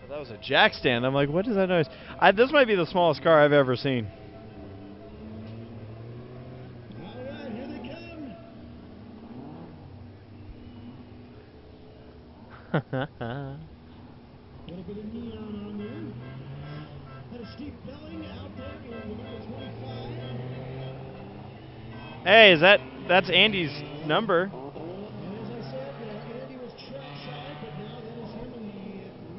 That was a jack stand. I'm like, what is that noise? This might be the smallest car I've ever seen. All right, here they come. A little bit of neon on there. Had a Steve Belling out there in the number 25. Hey, that's Andy's number? And as I said, Andy was trackside, but now that is him in the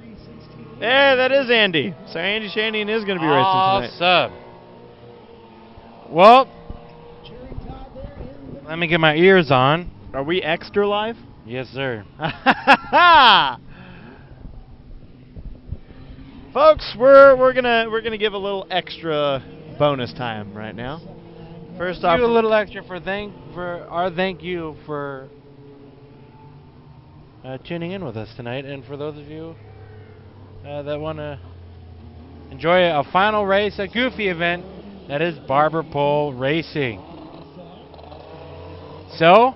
316. Yeah, that is Andy. So Andy Shanian is going to be racing tonight. Awesome. Well, Jerry Todd there in the let me get my ears on. Are we extra live? Yes, sir. Folks, we're gonna give a little extra bonus time right now. First off, Do a little extra for our thank you for tuning in with us tonight, and for those of you that want to enjoy a final race, a goofy event that is Barber Pole Racing. So,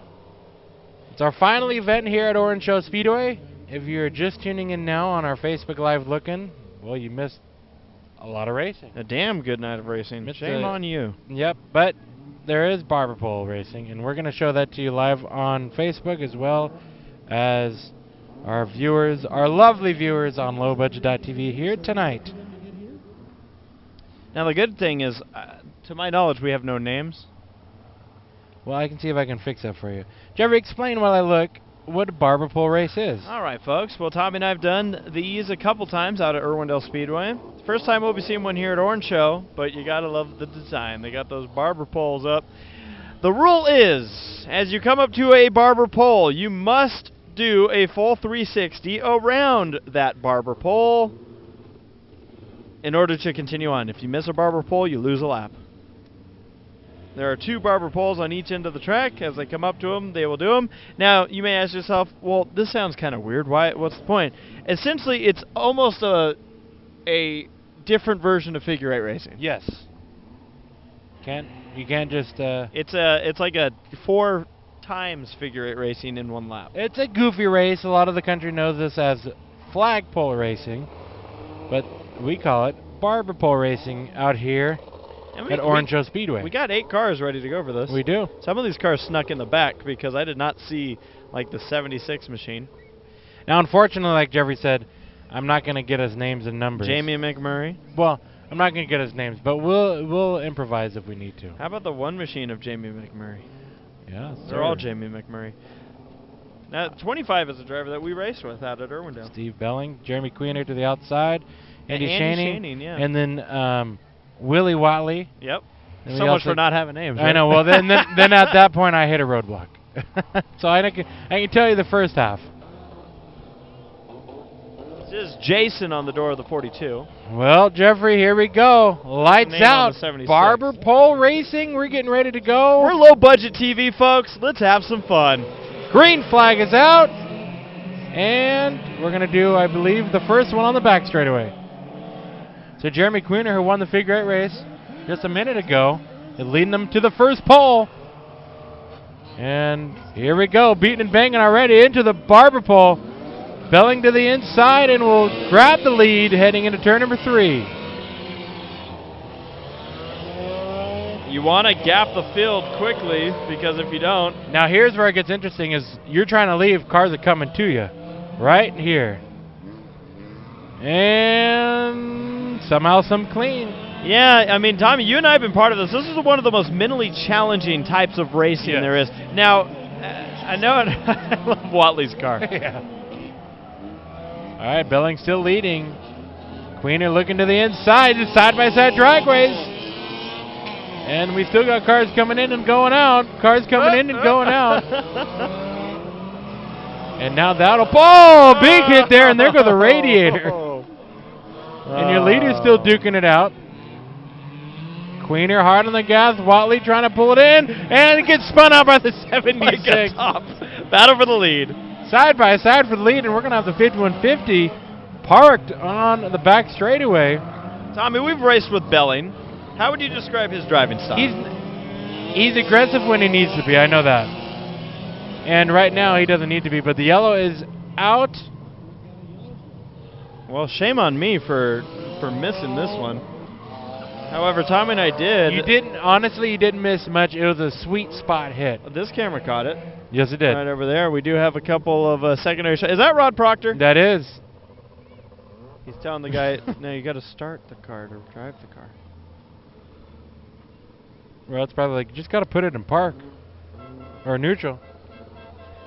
it's our final event here at Orange Show Speedway. If you're just tuning in now on our Facebook Live looking, well, you missed a lot of racing. a damn good night of racing. Shame on you. Yep, but there is Barber Pole Racing, and we're going to show that to you live on Facebook as well as our viewers, our lovely viewers on lowbudget.tv here tonight. Now the good thing is, to my knowledge, we have no names. Well, I can see if I can fix that for you. Jeffrey, explain while I look what a Barber Pole race is. All right, folks. Well, Tommy and I have done these a couple times out at Irwindale Speedway. First time we'll be seeing one here at Orange Show, but you gotta love the design. They got those barber poles up. The rule is, as you come up to a barber pole, you must do a full 360 around that barber pole in order to continue on. If you miss a barber pole, you lose a lap. There are 2 barber poles on each end of the track. As they come up to them, they will do them. Now, you may ask yourself, well, this sounds kind of weird. Why? What's the point? Essentially, it's almost a different version of figure 8 racing. Yes. You can't just It's like a 4 times figure 8 racing in one lap. It's a goofy race. A lot of the country knows this as flagpole racing, but we call it Barber Pole Racing out here at Orange Show Speedway. We got 8 cars ready to go for this. We do. Some of these cars snuck in the back because I did not see like the 76 machine. Now, unfortunately, like Jeffrey said, I'm not going to get us names and numbers. Jamie McMurray. Well, I'm not going to get us names, but we'll improvise if we need to. How about the one machine of Jamie McMurray? Yeah, They're all Jamie McMurray. Now, 25 is a driver that we raced with out at Irwindale. Steve Belling, Jeremy Queener to the outside, Andy Shaney, yeah. and then Willie Watley. Yep. And So much for not having names. I right? know. Well, then at that point, I hit a roadblock. So I can tell you the first half. This is Jason on the door of the 42. Well, Jeffrey, here we go. Lights Name on out. the 76. Barber Pole Racing. We're getting ready to go. We're low budget TV, folks. Let's have some fun. Green flag is out. And we're going to do, I believe, the first one on the back straightaway. So Jeremy Queener, who won the figure 8 race just a minute ago, is leading them to the first pole. And here we go, beating and banging already into the Barber Pole. Belling to the inside and will grab the lead heading into turn number 3. You want to gap the field quickly because if you don't... Now here's where it gets interesting is you're trying to leave, cars are coming to you. Right here. And somehow some clean. Yeah, I mean, Tommy, you and I have been part of this. This is one of the most mentally challenging types of racing there is. Now, I know I love Watley's car. Yeah. All right, Belling still leading. Queener looking to the inside, just side-by-side dragways. And we still got cars coming in and going out. Cars coming in and going out. And now that'll... Oh, big hit there, and there goes the radiator. And your leader's still duking it out. Queener hard on the gas. Watley trying to pull it in. And it gets spun out by the 76. Battle for the lead. Side by side for the lead, and we're going to have the 5150 parked on the back straightaway. Tommy, we've raced with Belling. How would you describe his driving style? He's aggressive when he needs to be. I know that. And right now he doesn't need to be, but the yellow is out. Well, shame on me for missing this one. However, Tommy and I did. You didn't. Honestly, you didn't miss much. It was a sweet spot hit. This camera caught it. Yes, it did. Right over there. We do have a couple of secondary shots. Is that Rod Proctor? That is. He's telling the guy, no, you got to start the car to drive the car. Rod's probably like, just got to put it in park or neutral.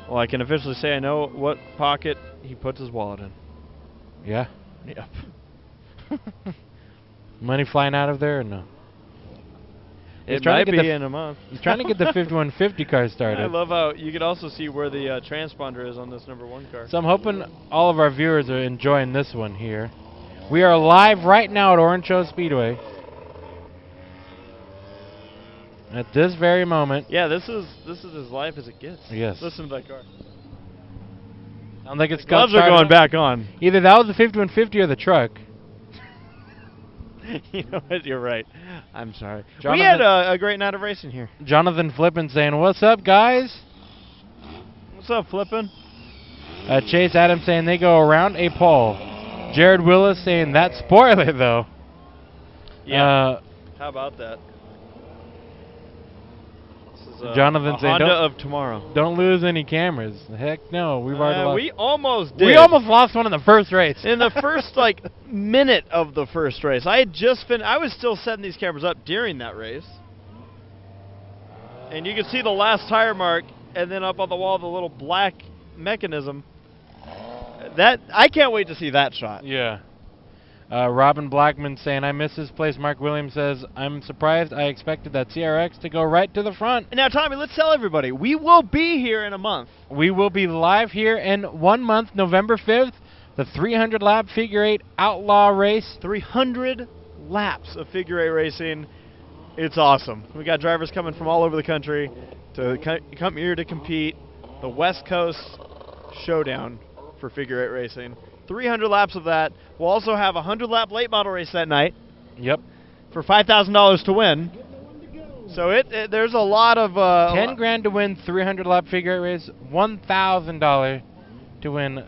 Well, I can officially say I know what pocket he puts his wallet in. Yeah. Yep. Money flying out of there or no? It might be in a month. He's trying to get the 5150 car started. I love how you can also see where the transponder is on this number 1 car. So I'm hoping all of our viewers are enjoying this one here. We are live right now at Orange Show Speedway. At this very moment. Yeah, this is as live as it gets. Yes. Listen to that car. Sounds like it's The gloves are going back on. Either that was the 5150 or the truck. You know what? You're right. I'm sorry. Jonathan, we had a great night of racing here. Jonathan Flippin saying, "What's up, guys?" What's up, Flippin? Chase Adams saying they go around a pole. Jared Willis saying that spoiler though. Yeah. How about that? This is Jonathan a saying, Honda of tomorrow. Don't lose any cameras. Heck no, we've already lost. We almost did. We almost lost one in the first race. In the first minute of the first race, I had just I was still setting these cameras up during that race, and you can see the last tire mark, and then up on the wall the little black mechanism. That I can't wait to see that shot. Yeah. Robin Blackman saying, I miss his place. Mark Williams says, I'm surprised. I expected that CRX to go right to the front. Now, Tommy, let's tell everybody, we will be here in a month. We will be live here in 1 month, November 5th, the 300-lap Figure 8 Outlaw race. 300 laps of Figure 8 racing. It's awesome. We got drivers coming from all over the country to come here to compete. The West Coast Showdown for Figure 8 racing. 300 laps of that. We'll also have a 100-lap late model race that night. Yep. For $5,000 to win. So there's a lot of $10,000 to win 300-lap Figure 8 race. $1,000 to win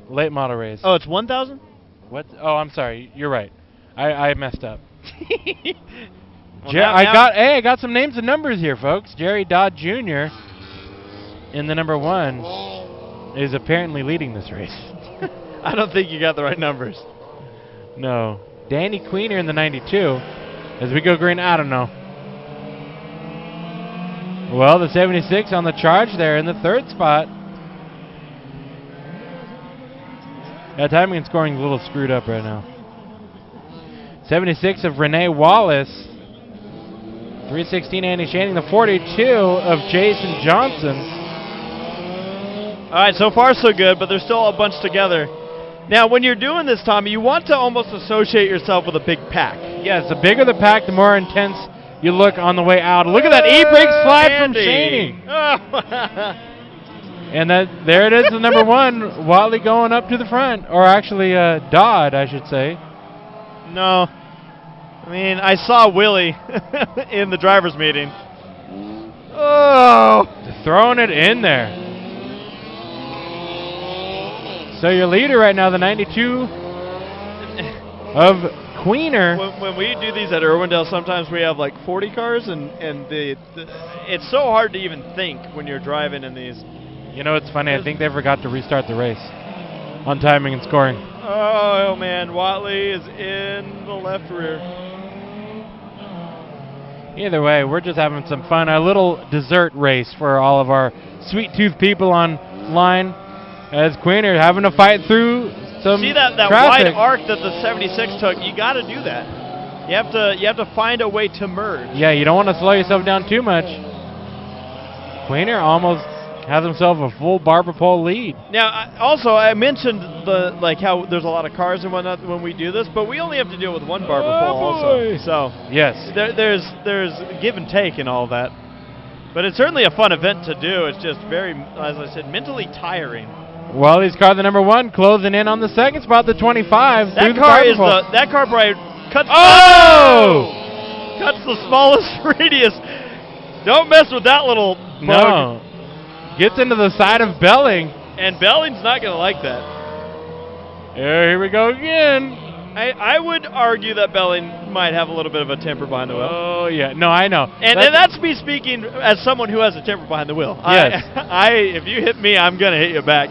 late model race. Oh, it's 1,000? What? Oh, I'm sorry. You're right. I messed up. Well, I got some names and numbers here, folks. Jerry Dodd Jr. in the number 1 is apparently leading this race. I don't think you got the right numbers. No. Danny Queener in the 92. As we go green, I don't know. Well, the 76 on the charge there in the 3rd spot. Yeah, timing and scoring is a little screwed up right now. 76 of Renee Wallace. 316 Andy Shanning. The 42 of Jason Johnson. All right, so far so good, but there's still a bunch together. Now, when you're doing this, Tommy, you want to almost associate yourself with a big pack. Yes, the bigger the pack, the more intense you look on the way out. Look at that e-brake slide from Shaney. And there it is, the number 1, Watley going up to the front. Or actually, Dodd, I should say. No. I mean, I saw Willie in the driver's meeting. Oh! Just throwing it in there. So your leader right now, the 92 of Queener. When we do these at Irwindale, sometimes we have like 40 cars, and it's so hard to even think when you're driving in these. You know, it's funny. I think they forgot to restart the race on timing and scoring. Oh, man. Watley is in the left rear. Either way, we're just having some fun. A little dessert race for all of our sweet tooth people online. As Queener having to fight through some See that traffic. wide arc that the 76 took? You got to do that. You have to find a way to merge. Yeah, you don't want to slow yourself down too much. Queener almost has himself a full Barber Pole lead. Now, I mentioned how there's a lot of cars and whatnot when we do this, but we only have to deal with one Barber Pole also. So yes, there's give and take and all that. But it's certainly a fun event to do. It's just very, as I said, mentally tiring. Wally's car, the number 1, closing in on the 2nd spot, the 25. That car probably cuts. Oh! Cuts the smallest radius. Don't mess with that little bug. No. Gets into the side of Belling. And Belling's not going to like that. Here we go again. I would argue that Belling might have a little bit of a temper behind the wheel. Oh, yeah. No, I know. And that's me speaking as someone who has a temper behind the wheel. Yes. If you hit me, I'm going to hit you back.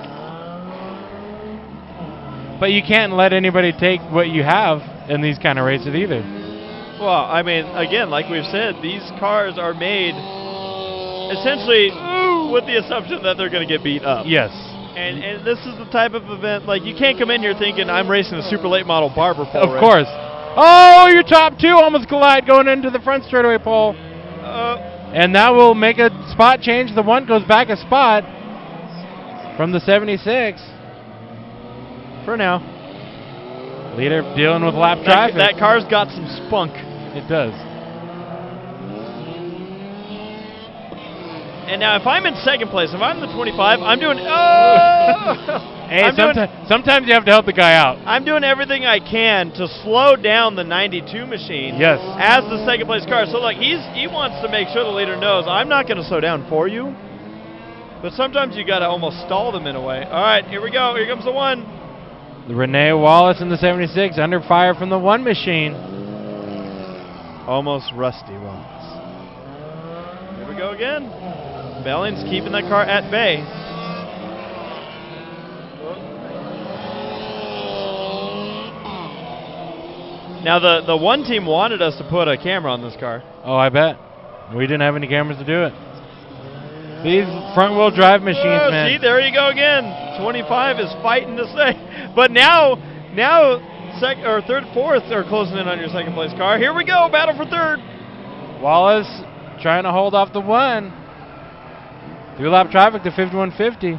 But you can't let anybody take what you have in these kind of races either. Well, I mean, again, like we've said, these cars are made essentially with the assumption that they're going to get beat up. Yes. And this is the type of event, like, you can't come in here thinking I'm racing a super late model Barber Pole. Of course. Oh, your top two almost collide going into the front straightaway pole. And that will make a spot change. The one goes back a spot from the 76. For now. Leader dealing with lap traffic. That car's got some spunk. It does. And now if I'm in second place, if I'm the 25, I'm doing... Oh! Hey, sometimes you have to help the guy out. I'm doing everything I can to slow down the 92 machine. Yes. As the second place car. So, like, he wants to make sure the leader knows, I'm not going to slow down for you. But sometimes you got to almost stall them in a way. All right, here we go. Here comes the one. Renee Wallace in the 76 under fire from the one machine. Almost rusty Wallace. Here we go again. Belling's keeping that car at bay. Now the one team wanted us to put a camera on this car. Oh, I bet. We didn't have any cameras to do it. These front wheel drive machines, man. See, there you go again. 25 is fighting to stay. But now third, fourth are closing in on your second place car. Here we go, battle for third. Wallace trying to hold off the one. Through lap traffic to 5150.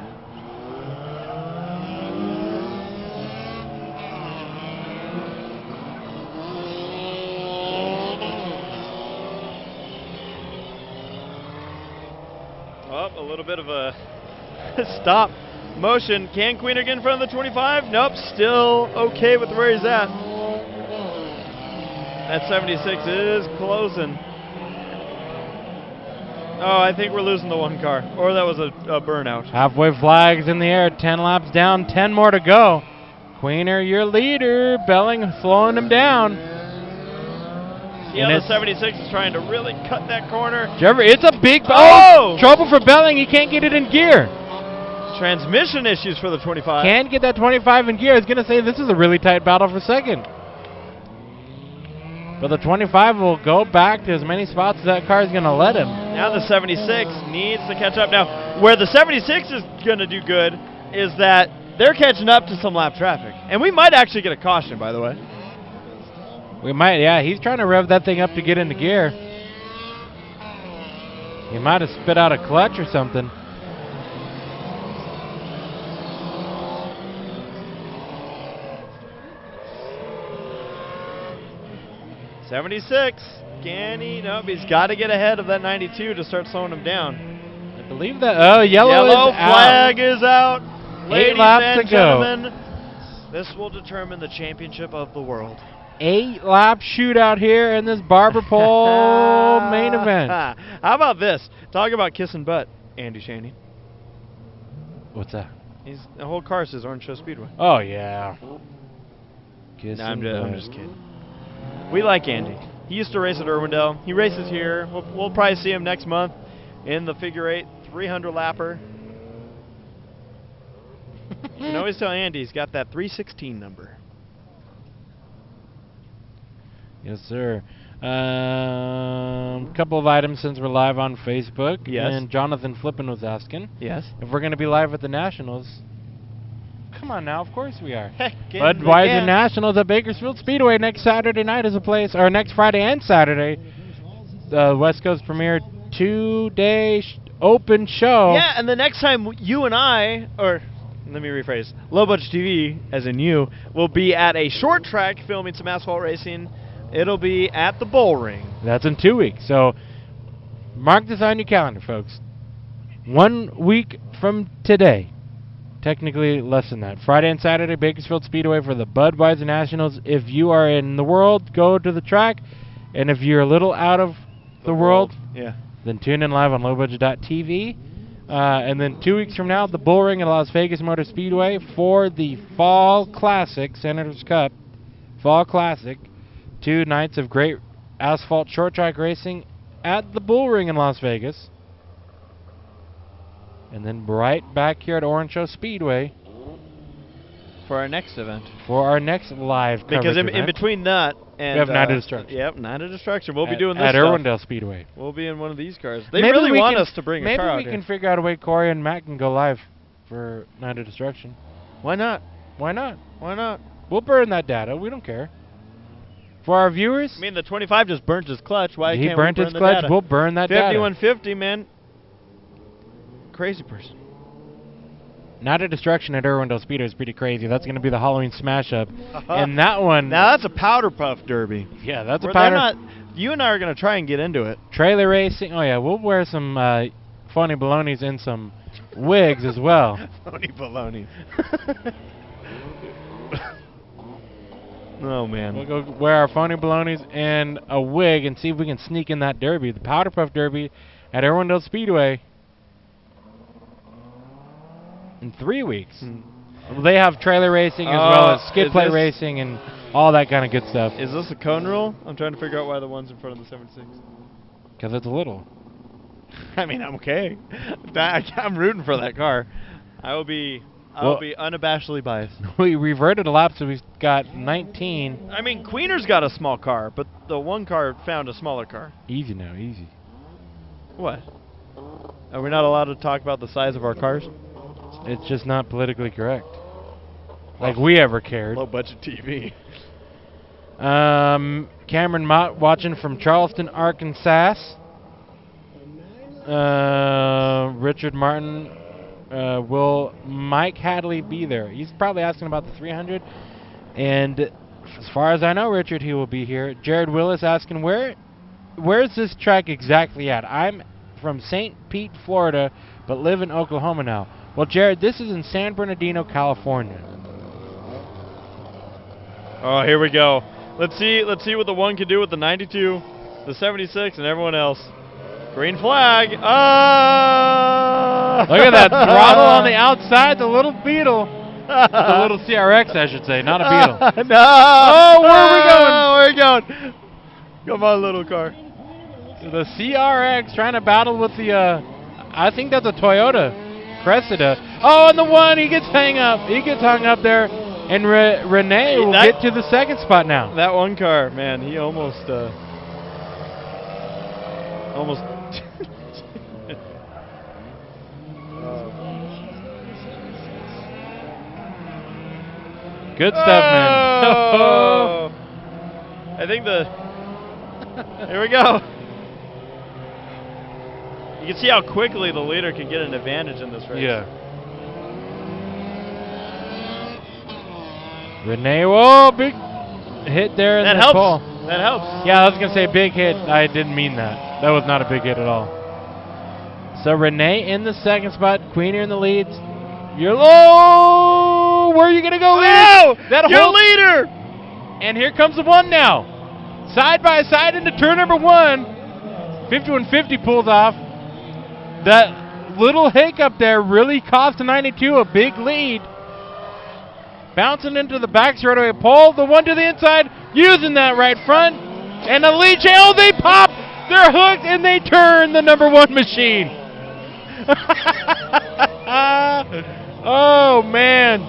A little bit of a stop motion. Can Queener get in front of the 25? Nope, still okay with where he's at. That 76 is closing. Oh, I think we're losing the one car. Or that was a burnout. Halfway flags in the air, 10 laps down, 10 more to go. Queener, your leader. Belling slowing him down. Yeah, the 76 is trying to really cut that corner. It's a big... Oh! Trouble for Belling. He can't get it in gear. Transmission issues for the 25. Can't get that 25 in gear. I was going to say this is a really tight battle for second. But the 25 will go back to as many spots as that car is going to let him. Now the 76 needs to catch up. Now, where the 76 is going to do good is that they're catching up to some lap traffic. And we might actually get a caution, by the way. We might, yeah. He's trying to rev that thing up to get into gear. He might have spit out a clutch or something. '76. Can he? Nope. He's got to get ahead of that 92 to start slowing him down. I believe that. Oh, yellow flag is out. 8 Ladies laps and to go. gentlemen, this will determine the championship of the world. 8 lap shootout here in this Barber Pole main event. How about this? Talk about kissing butt, Andy Shaney. What's that? The whole car says Orange Show Speedway. Oh, yeah. No, I'm just kidding. We like Andy. He used to race at Irwindale. He races here. We'll probably see him next month in the figure 8 300 lapper. You can always tell Andy he's got that 316 number. Yes, sir. Couple of items since we're live on Facebook. Yes. And Jonathan Flippin was asking. Yes. If we're going to be live at the Nationals. Come on now, of course we are. Heck, Budweiser Nationals at Bakersfield Speedway next Saturday night is a place, or next Friday and Saturday. The West Coast premier 2-day open show. Yeah, and the next time you and I, or let me rephrase, Low Budget TV, as in you, will be at a short track filming some asphalt racing. It'll be at the Bull Ring. That's in 2 weeks. So mark this on your calendar, folks. 1 week from today. Technically less than that. Friday and Saturday, Bakersfield Speedway for the Budweiser Nationals. If you are in the world, go to the track. And if you're a little out of the world, yeah, then tune in live on lowbudget.tv And then 2 weeks from now, the Bull Ring at Las Vegas Motor Speedway for the Fall Classic, Senators Cup Fall Classic. 2 nights of great asphalt short track racing at the Bull Ring in Las Vegas. And then right back here at Orange Show Speedway For our next event. for our next live coverage Because in event. between that and... We have Night of Destruction. Yep, Night of Destruction. We'll be at, doing this at stuff. Irwindale Speedway. We'll be in one of these cars. They Maybe really we want can- us to bring a Maybe car out we here. can figure out a way Corey and Matt can go live for Night of Destruction. Why not? Why not? Why not? We'll burn that data. We don't care. For our viewers, I mean, the 25 just burnt his clutch. Why he can't burnt we burn his the clutch. data? We'll burn that data. 5150, man. Crazy person. Night of Destruction at Irwindale Speedway is pretty crazy. That's going to be the Halloween smash up. And that one, Now that's a powder puff derby. yeah, that's a Where they're powder. not. You and I are going to try and get into it. Trailer racing. Oh yeah, we'll wear some funny balonies and some wigs as well. Phony baloney. Oh man. We'll go wear our phony balonies and a wig and see if we can sneak in that derby, the Powder Puff Derby at Irwindale Speedway in 3 weeks. They have trailer racing as well as skid is plate this- racing and all that kind of good stuff. Is this a cone rule? I'm trying to figure out why the one's in front of the 76. Because it's little. I mean, I'm okay. I'm rooting for that car. I will be unabashedly biased. We reverted a lap, so we've got 19. I mean, Queener's got a small car, but the one car found a smaller car. Easy now, easy. What? Are we not allowed to talk about the size of our cars? It's just not politically correct. Like we ever cared. Low budget TV. Cameron Mott watching from Charleston, Arkansas. Richard Martin. Will Mike Hadley be there? He's probably asking about the 300. And as far as I know, Richard, he will be here. Jared Willis asking, where's this track exactly at? I'm from St. Pete, Florida, but live in Oklahoma now. Well, Jared, this is in San Bernardino, California. Oh, here we go. Let's see what the one can do with the 92, the 76, and everyone else. Green flag. Ah! Look at that throttle on the outside, the little Beetle. The little CRX, I should say, not a Beetle. No. Oh, where are we going? Where are we going? Come on, little car. The CRX trying to battle with the, I think that's a Toyota Cressida. Oh, and the one, he gets hung up. He gets hung up there. And Renee will get to the second spot now. That one car, man, he almost. Good stuff, man. Oh. I think here we go. You can see how quickly the leader can get an advantage in this race. Yeah. Renee, whoa, big hit there in That the helps. pole. That helps. Yeah, I was going to say big hit. I didn't mean that. That was not a big hit at all. So Renee in the second spot, Queener in the leads. You're low. Where are you going to go, leader? That Your whole leader. And here comes the one now. Side by side into turn number 1. 5150 pulls off. That little hiccup there really cost the 92 a big lead. Bouncing into the back straightaway pole. The one to the inside. Using that right front. And the lead chain. Oh, they pop. They're hooked and they turn the number 1 machine. Oh, man.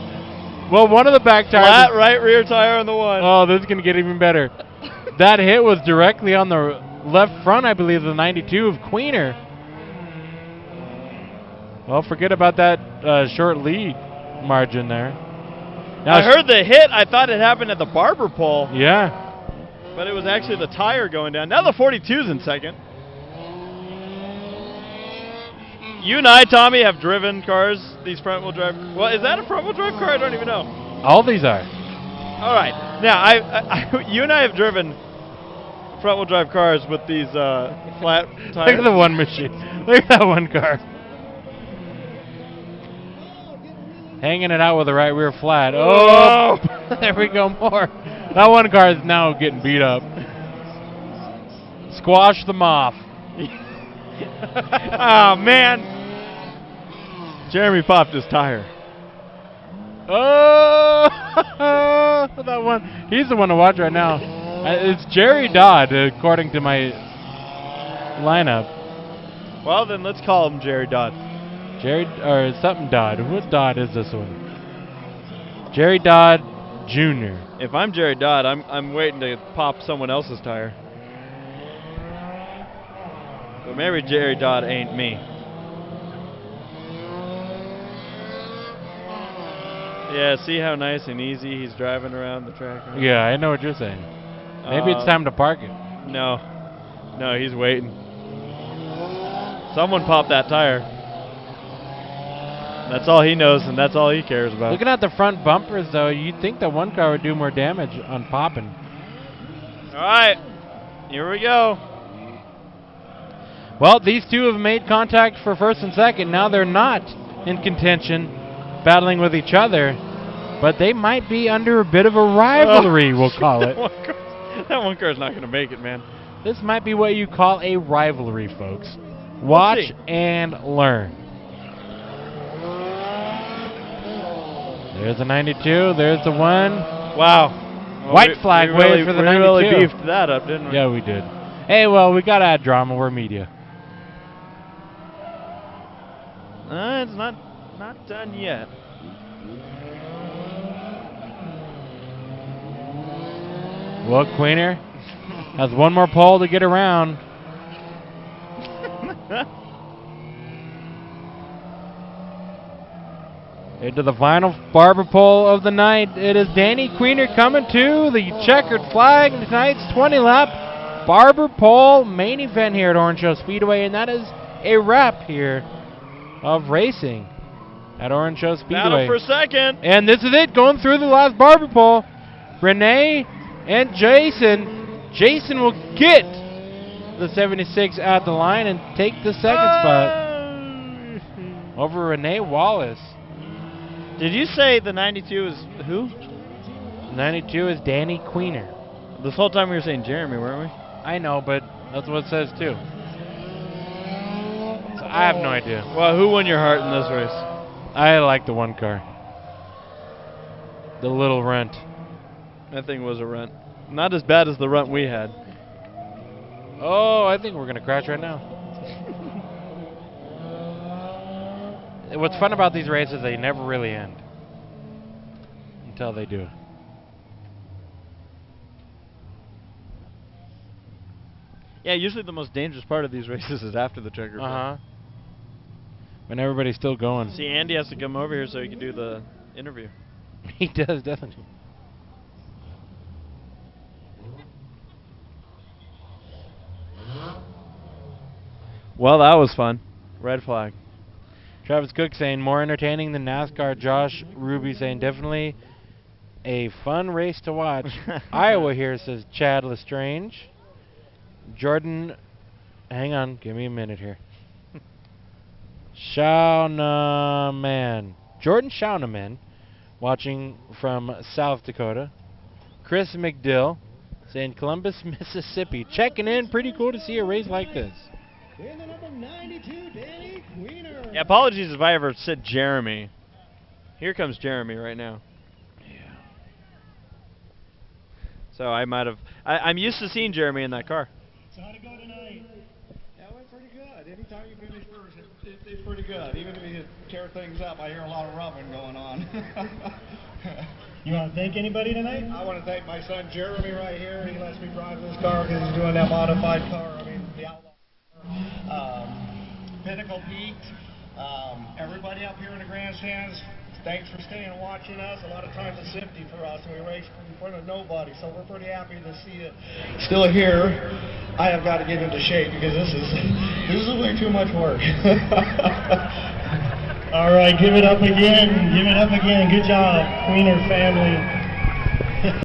Well, one of the back tires. Flat right rear tire on the one. Oh, this is going to get even better. That hit was directly on the left front, I believe, the 92 of Queener. Well, forget about that short lead margin there. Now I heard the hit. I thought it happened at the Barber Pole. Yeah. But it was actually the tire going down. Now the 42's in second. You and I, Tommy, have driven cars, these front-wheel drive. Well, is that a front-wheel drive car? I don't even know. All these are. All right. Now, you and I have driven front-wheel drive cars with these flat tires. Look at the one machine. Look at that one car. Hanging it out with the right rear flat. Oh, there we go, more. That one car is now getting beat up. Squash them off. Oh, man. Jeremy popped his tire. Oh, that one. He's the one to watch right now. It's Jerry Dodd, according to my lineup. Well, then let's call him Jerry Dodd. Jerry, or something Dodd. What Dodd is this one? Jerry Dodd Jr. If I'm Jerry Dodd, I'm waiting to pop someone else's tire. But maybe Jerry Dodd ain't me. Yeah, see how nice and easy he's driving around the track? Right? Yeah, I know what you're saying. Maybe it's time to park it. No. No, he's waiting. Someone popped that tire. That's all he knows, and that's all he cares about. Looking at the front bumpers, though, you'd think that one car would do more damage on popping. All right. Here we go. Well, these two have made contact for first and second. Now they're not in contention, battling with each other, but they might be under a bit of a rivalry, we'll call it. That one car's not going to make it, man. This might be what you call a rivalry, folks. Watch and learn. There's a 92. There's the one. Wow. Well, White flag wave for the 92. We really beefed that up, didn't we? Yeah, we did. Hey, well, we got to add drama. We're media. It's not done yet. Well, Queener has one more pole to get around. Into the final barber pole of the night. It is Danny Queener coming to the checkered flag in tonight's 20-lap barber pole main event here at Orange Show Speedway, and that is a wrap here of racing at Orange Show Speedway. Battle for second. And this is it, going through the last barber pole. Renee and Jason. Jason will get the 76 at the line and take the second spot over Renee Wallace. Did you say the 92 is who? 92 is Danny Queener. This whole time we were saying Jeremy, weren't we? I know, but that's what it says too. So I have no idea. Well, who won your heart in this race? I like the one car. The little runt. That thing was a runt. Not as bad as the runt we had. Oh, I think we're going to crash right now. What's fun about these races, they never really end. Until they do. Yeah, usually the most dangerous part of these races is after the checker. Uh-huh. When everybody's still going. See, Andy has to come over here so he can do the interview. He does, doesn't he? Well, that was fun. Red flag. Travis Cook saying more entertaining than NASCAR. Josh Ruby saying definitely a fun race to watch. Iowa here says Chad Lestrange. Jordan, hang on, give me a minute here. Shaunaman. Jordan Shaunaman watching from South Dakota. Chris McDill saying Columbus, Mississippi. Checking in. Pretty cool to see a race like this. In the number 92, Danny Queener. Yeah, apologies if I ever said Jeremy. Here comes Jeremy right now. Yeah. So I might have. I'm used to seeing Jeremy in that car. So how'd it go tonight? That went pretty good. Anytime you finish first, it's pretty good. Even if you tear things up, I hear a lot of rubbing going on. You want to thank anybody tonight? I want to thank my son Jeremy right here. He lets me drive this car because he's doing that modified car. I mean, the Outlaw. Pinnacle Peak, everybody up here in the grandstands, thanks for staying and watching us. A lot of times it's empty for us, and we race in front of nobody, so we're pretty happy to see it still here. I have got to get into shape because this is way too much work. All right, give it up again. Give it up again. Good job, Queener family.